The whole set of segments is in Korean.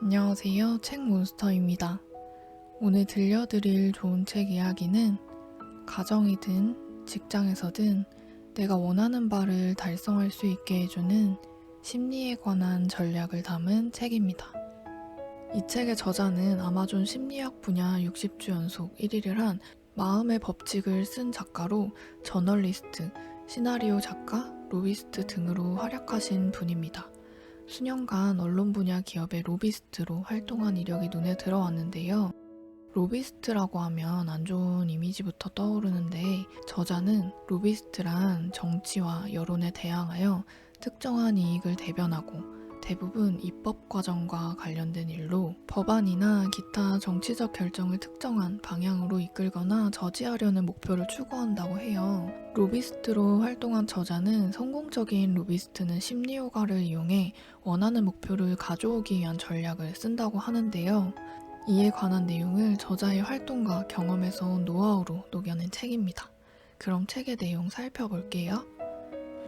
안녕하세요. 책몬스터입니다. 오늘 들려드릴 좋은 책 이야기는 가정이든 직장에서든 내가 원하는 바를 달성할 수 있게 해주는 심리에 관한 전략을 담은 책입니다. 이 책의 저자는 아마존 심리학 분야 60주 연속 1위를 한 마음의 법칙을 쓴 작가로 저널리스트, 시나리오 작가, 로비스트 등으로 활약하신 분입니다. 수년간 언론 분야 기업의 로비스트로 활동한 이력이 눈에 들어왔는데요. 로비스트라고 하면 안 좋은 이미지부터 떠오르는데 저자는 로비스트란 정치와 여론에 대항하여 특정한 이익을 대변하고 대부분 입법 과정과 관련된 일로 법안이나 기타 정치적 결정을 특정한 방향으로 이끌거나 저지하려는 목표를 추구한다고 해요. 로비스트로 활동한 저자는 성공적인 로비스트는 심리효과를 이용해 원하는 목표를 가져오기 위한 전략을 쓴다고 하는데요. 이에 관한 내용을 저자의 활동과 경험에서 온 노하우로 녹여낸 책입니다. 그럼 책의 내용 살펴볼게요.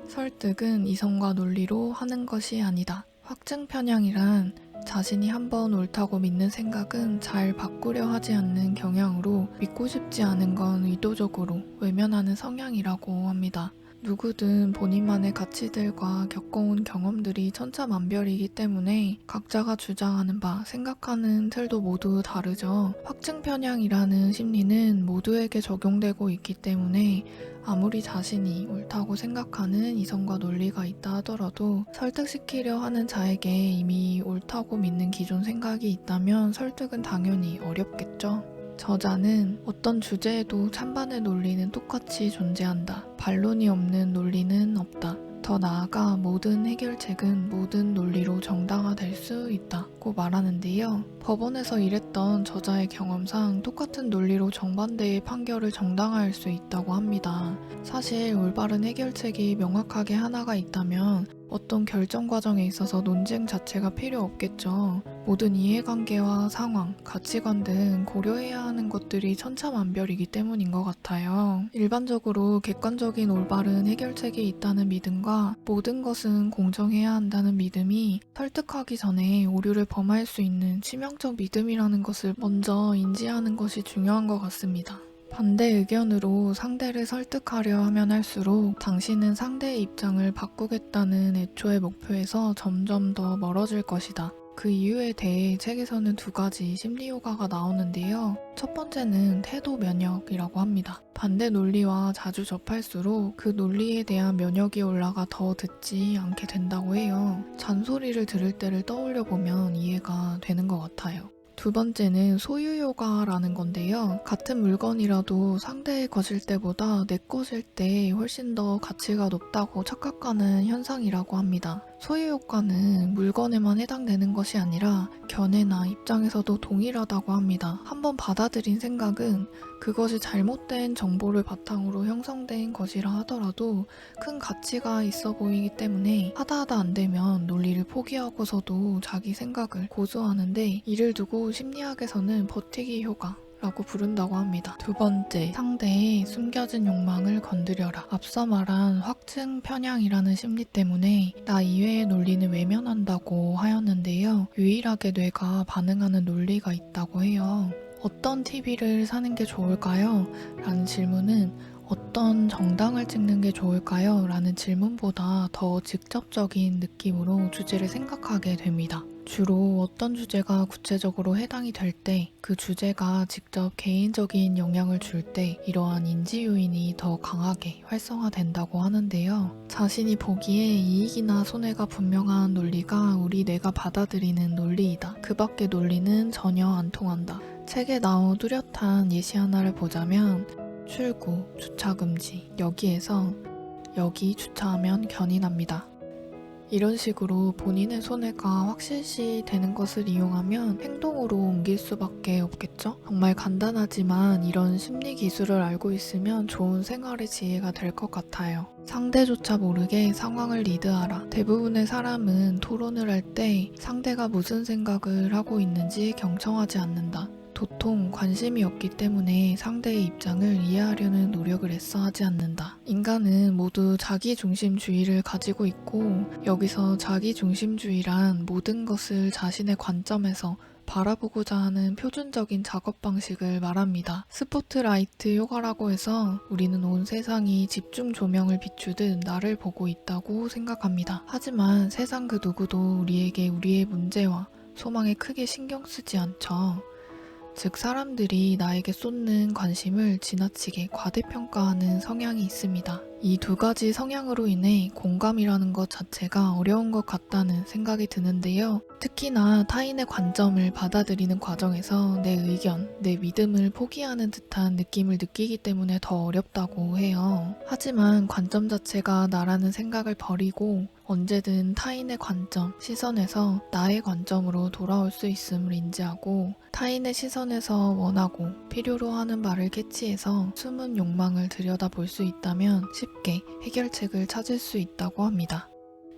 설득은 이성과 논리로 하는 것이 아니다. 확증 편향이란 자신이 한번 옳다고 믿는 생각은 잘 바꾸려 하지 않는 경향으로 믿고 싶지 않은 건 의도적으로 외면하는 성향이라고 합니다. 누구든 본인만의 가치들과 겪어온 경험들이 천차만별이기 때문에 각자가 주장하는 바, 생각하는 틀도 모두 다르죠. 확증 편향이라는 심리는 모두에게 적용되고 있기 때문에 아무리 자신이 옳다고 생각하는 이성과 논리가 있다 하더라도 설득시키려 하는 자에게 이미 옳다고 믿는 기존 생각이 있다면 설득은 당연히 어렵겠죠. 저자는 어떤 주제에도 찬반의 논리는 똑같이 존재한다. 반론이 없는 논리는 없다. 더 나아가 모든 해결책은 모든 논리로 정당화될 수 있다고 말하는데요. 법원에서 일했던 저자의 경험상 똑같은 논리로 정반대의 판결을 정당화할 수 있다고 합니다. 사실 올바른 해결책이 명확하게 하나가 있다면 어떤 결정 과정에 있어서 논쟁 자체가 필요 없겠죠. 모든 이해관계와 상황, 가치관 등 고려해야 하는 것들이 천차만별이기 때문인 것 같아요. 일반적으로 객관적인 올바른 해결책이 있다는 믿음과 모든 것은 공정해야 한다는 믿음이 설득하기 전에 오류를 범할 수 있는 치명적 믿음이라는 것을 먼저 인지하는 것이 중요한 것 같습니다. 반대 의견으로 상대를 설득하려 하면 할수록 당신은 상대의 입장을 바꾸겠다는 애초의 목표에서 점점 더 멀어질 것이다. 그 이유에 대해 책에서는 두 가지 심리 효과가 나오는데요. 첫 번째는 태도 면역이라고 합니다. 반대 논리와 자주 접할수록 그 논리에 대한 면역이 올라가 더 듣지 않게 된다고 해요. 잔소리를 들을 때를 떠올려 보면 이해가 되는 것 같아요. 두 번째는 소유효과라는 건데요. 같은 물건이라도 상대의 것일 때보다 내 것일 때 훨씬 더 가치가 높다고 착각하는 현상이라고 합니다. 소유효과는 물건에만 해당되는 것이 아니라 견해나 입장에서도 동일하다고 합니다. 한번 받아들인 생각은 그것이 잘못된 정보를 바탕으로 형성된 것이라 하더라도 큰 가치가 있어 보이기 때문에 하다 안 되면 논리를 포기하고서도 자기 생각을 고수하는데 이를 두고 심리학에서는 버티기 효과 라고 부른다고 합니다. 두 번째, 상대의 숨겨진 욕망을 건드려라. 앞서 말한 확증 편향이라는 심리 때문에 나 이외의 논리는 외면한다고 하였는데요. 유일하게 뇌가 반응하는 논리가 있다고 해요. 어떤 TV를 사는 게 좋을까요? 라는 질문은 어떤 정당을 찍는 게 좋을까요? 라는 질문보다 더 직접적인 느낌으로 주제를 생각하게 됩니다. 주로 어떤 주제가 구체적으로 해당이 될 때, 그 주제가 직접 개인적인 영향을 줄 때 이러한 인지 요인이 더 강하게 활성화된다고 하는데요. 자신이 보기에 이익이나 손해가 분명한 논리가 우리 뇌가 받아들이는 논리이다. 그 밖의 논리는 전혀 안 통한다. 책에 나온 뚜렷한 예시 하나를 보자면 출구, 주차 금지, 여기에서 여기 주차하면 견이 납니다. 이런 식으로 본인의 손해가 확실시 되는 것을 이용하면 행동으로 옮길 수밖에 없겠죠? 정말 간단하지만 이런 심리 기술을 알고 있으면 좋은 생활의 지혜가 될 것 같아요. 상대조차 모르게 상황을 리드하라. 대부분의 사람은 토론을 할 때 상대가 무슨 생각을 하고 있는지 경청하지 않는다. 도통 관심이 없기 때문에 상대의 입장을 이해하려는 노력을 애써 하지 않는다. 인간은 모두 자기중심주의를 가지고 있고, 여기서 자기중심주의란 모든 것을 자신의 관점에서 바라보고자 하는 표준적인 작업 방식을 말합니다. 스포트라이트 효과라고 해서 우리는 온 세상이 집중 조명을 비추듯 나를 보고 있다고 생각합니다. 하지만 세상 그 누구도 우리에게 우리의 문제와 소망에 크게 신경 쓰지 않죠. 즉, 사람들이 나에게 쏟는 관심을 지나치게 과대평가하는 성향이 있습니다. 이 두 가지 성향으로 인해 공감이라는 것 자체가 어려운 것 같다는 생각이 드는데요. 특히나 타인의 관점을 받아들이는 과정에서 내 의견, 내 믿음을 포기하는 듯한 느낌을 느끼기 때문에 더 어렵다고 해요. 하지만 관점 자체가 나라는 생각을 버리고 언제든 타인의 관점, 시선에서 나의 관점으로 돌아올 수 있음을 인지하고 타인의 시선에서 원하고 필요로 하는 바를 캐치해서 숨은 욕망을 들여다볼 수 있다면 쉽게 해결책을 찾을 수 있다고 합니다.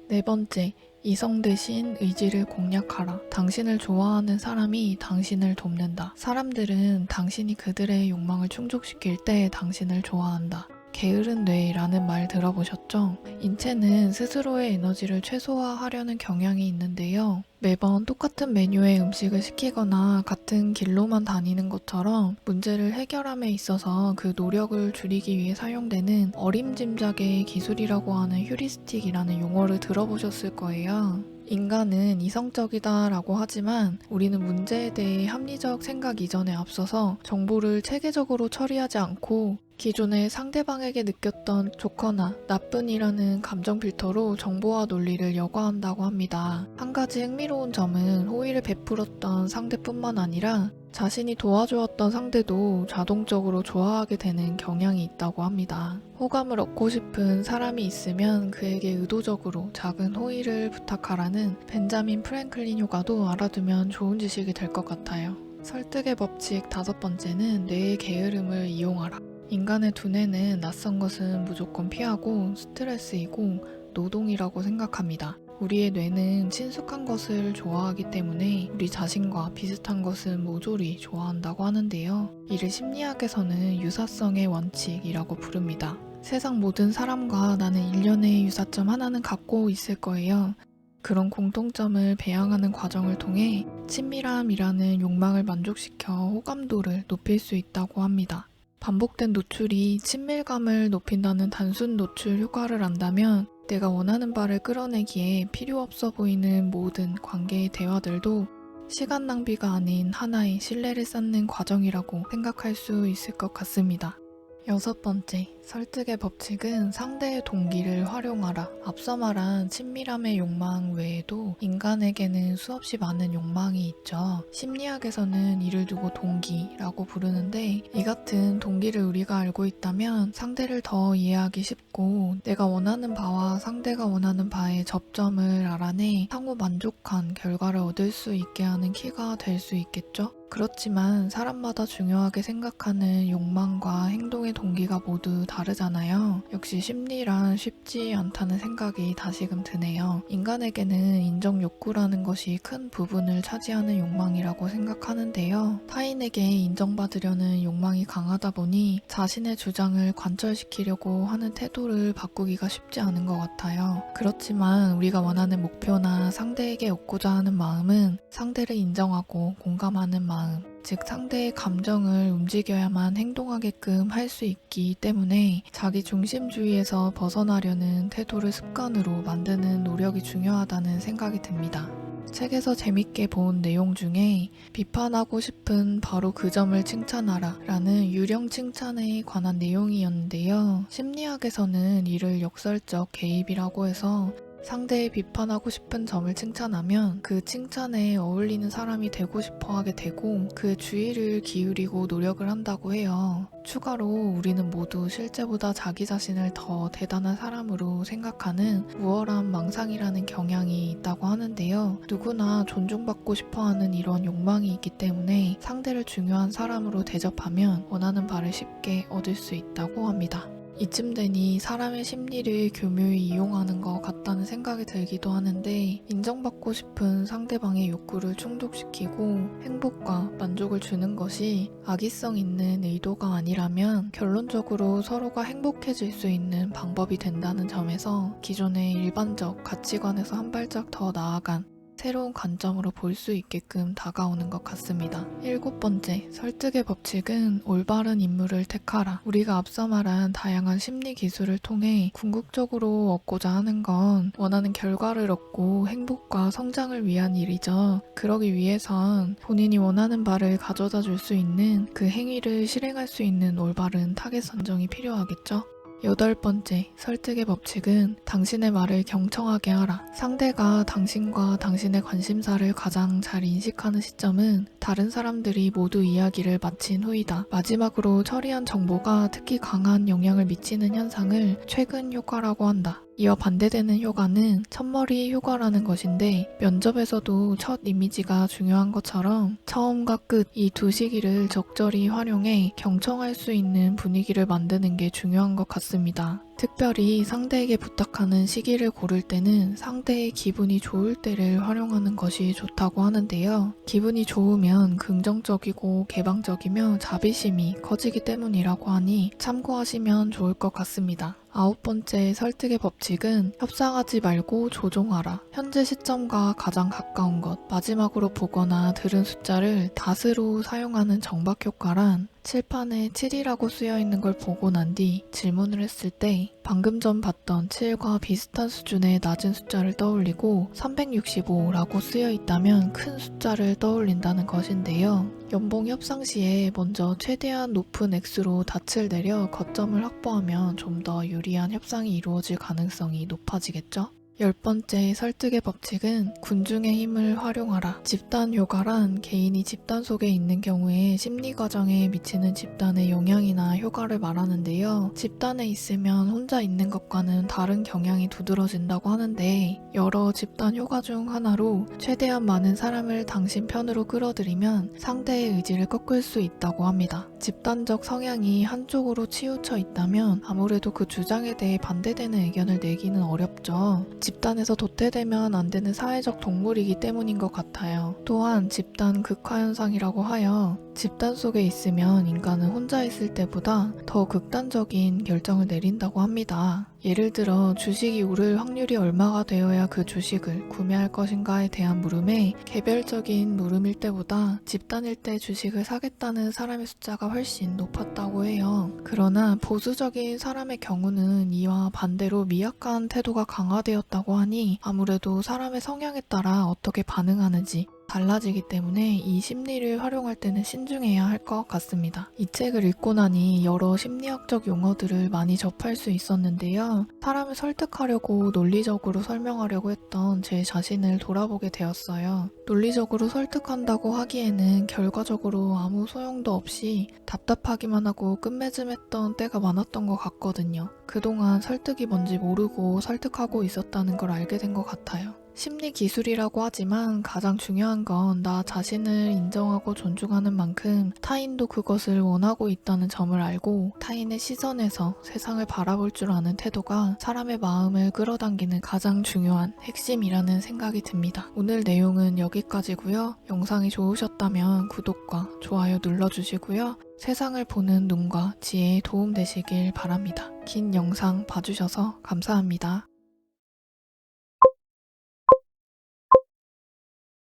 네 번째, 이성 대신 의지를 공략하라. 당신을 좋아하는 사람이 당신을 돕는다. 사람들은 당신이 그들의 욕망을 충족시킬 때 당신을 좋아한다. 게으른 뇌라는 말 들어보셨죠? 인체는 스스로의 에너지를 최소화하려는 경향이 있는데요. 매번 똑같은 메뉴의 음식을 시키거나 같은 길로만 다니는 것처럼 문제를 해결함에 있어서 그 노력을 줄이기 위해 사용되는 어림짐작의 기술이라고 하는 휴리스틱이라는 용어를 들어보셨을 거예요. 인간은 이성적이다라고 하지만 우리는 문제에 대해 합리적 생각 이전에 앞서서 정보를 체계적으로 처리하지 않고 기존에 상대방에게 느꼈던 좋거나 나쁜이라는 감정 필터로 정보와 논리를 여과한다고 합니다. 한 가지 흥미로운 점은 호의를 베풀었던 상대뿐만 아니라 자신이 도와주었던 상대도 자동적으로 좋아하게 되는 경향이 있다고 합니다. 호감을 얻고 싶은 사람이 있으면 그에게 의도적으로 작은 호의를 부탁하라는 벤자민 프랭클린 효과도 알아두면 좋은 지식이 될 것 같아요. 설득의 법칙 5번째는 뇌의 게으름을 이용하라. 인간의 두뇌는 낯선 것은 무조건 피하고 스트레스이고 노동이라고 생각합니다. 우리의 뇌는 친숙한 것을 좋아하기 때문에 우리 자신과 비슷한 것은 모조리 좋아한다고 하는데요. 이를 심리학에서는 유사성의 원칙이라고 부릅니다. 세상 모든 사람과 나는 일련의 유사점 하나는 갖고 있을 거예요. 그런 공통점을 배양하는 과정을 통해 친밀함이라는 욕망을 만족시켜 호감도를 높일 수 있다고 합니다. 반복된 노출이 친밀감을 높인다는 단순 노출 효과를 안다면 내가 원하는 바를 끌어내기에 필요 없어 보이는 모든 관계의 대화들도 시간 낭비가 아닌 하나의 신뢰를 쌓는 과정이라고 생각할 수 있을 것 같습니다. 6번째, 설득의 법칙은 상대의 동기를 활용하라. 앞서 말한 친밀함의 욕망 외에도 인간에게는 수없이 많은 욕망이 있죠. 심리학에서는 이를 두고 동기라고 부르는데 이 같은 동기를 우리가 알고 있다면 상대를 더 이해하기 쉽고 내가 원하는 바와 상대가 원하는 바의 접점을 알아내 상호 만족한 결과를 얻을 수 있게 하는 키가 될 수 있겠죠? 그렇지만 사람마다 중요하게 생각하는 욕망과 행동의 동기가 모두 다르잖아요. 역시 심리란 쉽지 않다는 생각이 다시금 드네요. 인간에게는 인정 욕구라는 것이 큰 부분을 차지하는 욕망이라고 생각하는데요. 타인에게 인정받으려는 욕망이 강하다 보니 자신의 주장을 관철시키려고 하는 태도를 바꾸기가 쉽지 않은 것 같아요. 그렇지만 우리가 원하는 목표나 상대에게 얻고자 하는 마음은 상대를 인정하고 공감하는 마음, 즉 상대의 감정을 움직여야만 행동하게끔 할 수 있기 때문에 자기 중심주의에서 벗어나려는 태도를 습관으로 만드는 노력이 중요하다는 생각이 듭니다. 책에서 재밌게 본 내용 중에 비판하고 싶은 바로 그 점을 칭찬하라 라는 유령 칭찬에 관한 내용이었는데요. 심리학에서는 이를 역설적 개입이라고 해서 상대의 비판하고 싶은 점을 칭찬하면 그 칭찬에 어울리는 사람이 되고 싶어 하게 되고 그의 주의를 기울이고 노력을 한다고 해요. 추가로 우리는 모두 실제보다 자기 자신을 더 대단한 사람으로 생각하는 우월한 망상이라는 경향이 있다고 하는데요. 누구나 존중받고 싶어하는 이런 욕망이 있기 때문에 상대를 중요한 사람으로 대접하면 원하는 바를 쉽게 얻을 수 있다고 합니다. 이쯤 되니 사람의 심리를 교묘히 이용하는 것 같다는 생각이 들기도 하는데, 인정받고 싶은 상대방의 욕구를 충족시키고 행복과 만족을 주는 것이 악의성 있는 의도가 아니라면 결론적으로 서로가 행복해질 수 있는 방법이 된다는 점에서 기존의 일반적 가치관에서 한 발짝 더 나아간 새로운 관점으로 볼 수 있게끔 다가오는 것 같습니다. 7번째, 설득의 법칙은 올바른 인물을 택하라. 우리가 앞서 말한 다양한 심리 기술을 통해 궁극적으로 얻고자 하는 건 원하는 결과를 얻고 행복과 성장을 위한 일이죠. 그러기 위해선 본인이 원하는 바를 가져다 줄 수 있는 그 행위를 실행할 수 있는 올바른 타겟 선정이 필요하겠죠. 8번째, 설득의 법칙은 당신의 말을 경청하게 하라. 상대가 당신과 당신의 관심사를 가장 잘 인식하는 시점은 다른 사람들이 모두 이야기를 마친 후이다. 마지막으로 처리한 정보가 특히 강한 영향을 미치는 현상을 최근 효과라고 한다. 이와 반대되는 효과는 첫머리 효과라는 것인데, 면접에서도 첫 이미지가 중요한 것처럼 처음과 끝 이 두 시기를 적절히 활용해 경청할 수 있는 분위기를 만드는 게 중요한 것 같습니다. 특별히 상대에게 부탁하는 시기를 고를 때는 상대의 기분이 좋을 때를 활용하는 것이 좋다고 하는데요. 기분이 좋으면 긍정적이고 개방적이며 자비심이 커지기 때문이라고 하니 참고하시면 좋을 것 같습니다. 9번째, 설득의 법칙은 협상하지 말고 조종하라. 현재 시점과 가장 가까운 것, 마지막으로 보거나 들은 숫자를 닷으로 사용하는 정박 효과란 칠판에 7이라고 쓰여있는 걸 보고 난 뒤 질문을 했을 때 방금 전 봤던 7과 비슷한 수준의 낮은 숫자를 떠올리고 365라고 쓰여있다면 큰 숫자를 떠올린다는 것인데요. 연봉 협상 시에 먼저 최대한 높은 액수로 닻을 내려 거점을 확보하면 좀 더 유리한 협상이 이루어질 가능성이 높아지겠죠? 10번째, 설득의 법칙은 군중의 힘을 활용하라. 집단 효과란 개인이 집단 속에 있는 경우에 심리 과정에 미치는 집단의 영향이나 효과를 말하는데요. 집단에 있으면 혼자 있는 것과는 다른 경향이 두드러진다고 하는데, 여러 집단 효과 중 하나로 최대한 많은 사람을 당신 편으로 끌어들이면 상대의 의지를 꺾을 수 있다고 합니다. 집단적 성향이 한쪽으로 치우쳐 있다면 아무래도 그 주장에 대해 반대되는 의견을 내기는 어렵죠. 집단에서 도태되면 안 되는 사회적 동물이기 때문인 것 같아요. 또한 집단 극화 현상이라고 하여 집단 속에 있으면 인간은 혼자 있을 때보다 더 극단적인 결정을 내린다고 합니다. 예를 들어 주식이 오를 확률이 얼마가 되어야 그 주식을 구매할 것인가에 대한 물음에 개별적인 물음일 때보다 집단일 때 주식을 사겠다는 사람의 숫자가 훨씬 높았다고 해요. 그러나 보수적인 사람의 경우는 이와 반대로 미약한 태도가 강화되었다고 하니 아무래도 사람의 성향에 따라 어떻게 반응하는지 달라지기 때문에 이 심리를 활용할 때는 신중해야 할 것 같습니다. 이 책을 읽고 나니 여러 심리학적 용어들을 많이 접할 수 있었는데요. 사람을 설득하려고 논리적으로 설명하려고 했던 제 자신을 돌아보게 되었어요. 논리적으로 설득한다고 하기에는 결과적으로 아무 소용도 없이 답답하기만 하고 끝맺음했던 때가 많았던 것 같거든요. 그동안 설득이 뭔지 모르고 설득하고 있었다는 걸 알게 된 것 같아요. 심리 기술이라고 하지만 가장 중요한 건 나 자신을 인정하고 존중하는 만큼 타인도 그것을 원하고 있다는 점을 알고 타인의 시선에서 세상을 바라볼 줄 아는 태도가 사람의 마음을 끌어당기는 가장 중요한 핵심이라는 생각이 듭니다. 오늘 내용은 여기까지고요. 영상이 좋으셨다면 구독과 좋아요 눌러주시고요. 세상을 보는 눈과 지혜에 도움 되시길 바랍니다. 긴 영상 봐주셔서 감사합니다.